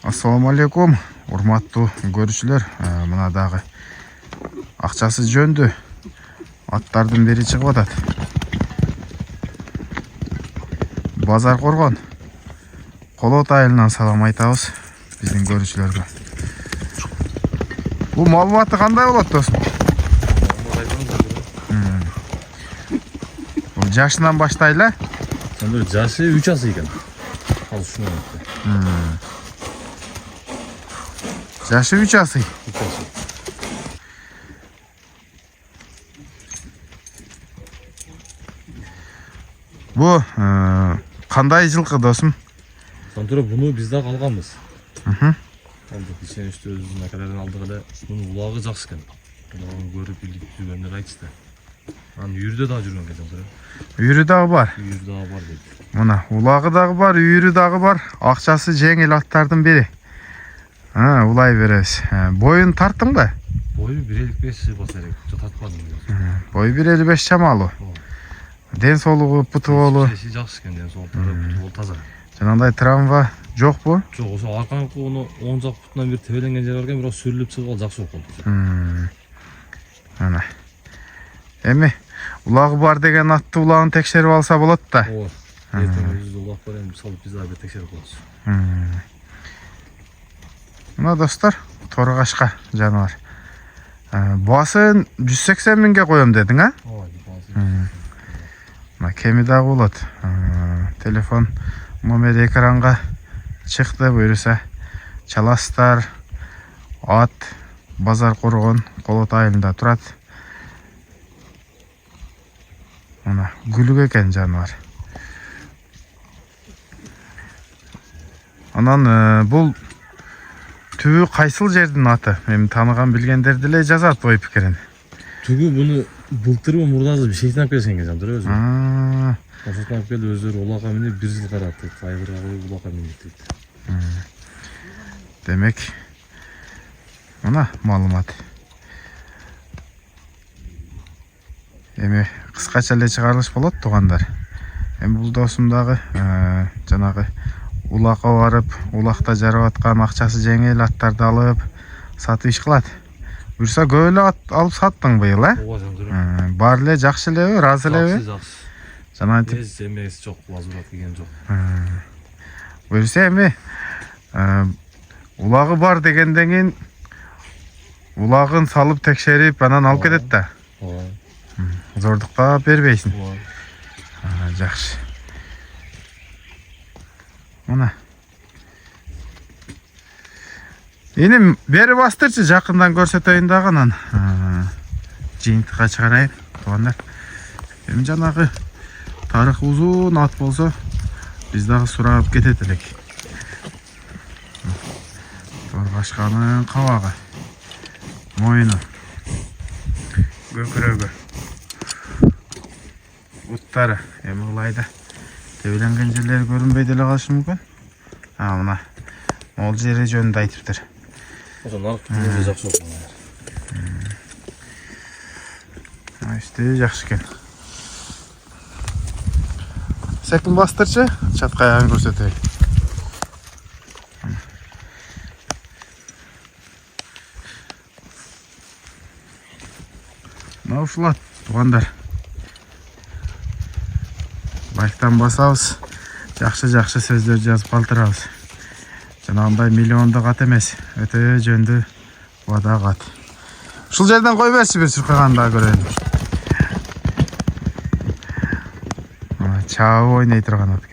Ассаламу алейкум, урматтуу көрүүчүлөр. Мына дагы акчасы жөндү аттардын бири чыгып атат. Базар Коргон Колот айылынан салам айтабыз биздин көрүүчүлөргө. Бул маалыматы кандай болот досум? Бул жашынан баштайлы? Сонда жашы 3 асы экен. Ал ушуну айтты. Жашы 3 асы. Бу кандай жылкы досум? Сонтура буну биз да калганбыз. Алдык ишеничти өзүбүздүн акалардан алдык эле. Бунун улагы жакшы экен. Улагын көрүп билип жүргөндөр айтышты. Анын үйүрдө да жүргөн экен сонтура. Үйүрү дагы бар. Үйүрдө дагы бар дейт. Мына улагы дагы бар, үйүрү дагы бар. Акчасы жеңил аттардын бири. Улай беребиз. Боюн тарттыңбы? Бою 1.55 болсо керек. Тартпадым. Бою 1.55 чамалуу. Ден соолугу, путу болу. Жакшы экен, ден соолугу, путу таза. Жанагындай травма жокпу? Жок, ошо аркаңкы ону оң жак путунан бир тебеленген жери бар экен, бирок сүрүлүп чыгып алып жакшы болуп калды. Ana. Эми улагы бар деген атты улагын текшерип алса болот да. Ооба. Эртең өзүбүздө улак бар, эми салып биз дагы текшерип коебуз. Мына достор, торгашка жаныбар. Баасын 180 миңге коем дедиң, а? Ооба, Мына кеми дагы болот. Телефон номери экранга чыкты, буюрса чаласыздар. Ат Базар Коргон Колот айылында турат. Мына гүлүк экен жаныбар. Анан бул түбү кайсыл жердин аты? Мен тааныган билгендер деле жазат ой пикирин. Түгү буну былтырбы мурдазы bir şeyden келген экен жандар өзү. Ошондон келип өздөрү улакка минип 1 жыл каратты. Айбырга коюп улакка минип дейт. Демек мына маалымат. Эми кыскача эле чыгарылыш болот туугандар. Эми бул досум дагы жанагы улакка барып, улакта жарып аткан акчасы жеңил аттарды алып сатып иш кылат. Буюрса көп эле алып саттың быйыл, а? Ооба жандар. Бар эле жакшы элеби, ыраазы элеби? Жакшы. Жана антип Эмес жок, лазурат деген жок. Буюрса эми улагы бар дегенден кийин улагын салып текшерип анан алып кетет да. Ооба. Зордукта бербейсиң. Ооба. Жакшы. Мына. Эним бери бастырчы, жакындан көрсөтөйүн дагы анан жыйынтыкка чыгарайын, туугандар. Эми жанагы тарыхы узун ат болсо, биз дагы сурап кетет элек. Торгашканын кабагы, моюну, көкүрөгү, буттары, эми ылайда тебеленген жерлери көрүнбөй деле калышы мүмкүн. Мына могул жери жөнүндө айтыптыр. Ошо нарк түгүндө жакшы болду. Үстү жакшы экен. Секин бастырчы, чатка аягын көрсөтөйүн. Мына ушул ат, туугандар. Лайктан басабыз, жакшы сөздөр жазып калтырабыз. Жанагындай миллиондук ат эмес, өтө жөндүү убадак ат. Ушул жерден кой берчи, бир чуркаганды дагы көрөйүн. Чабы ойной турган ат.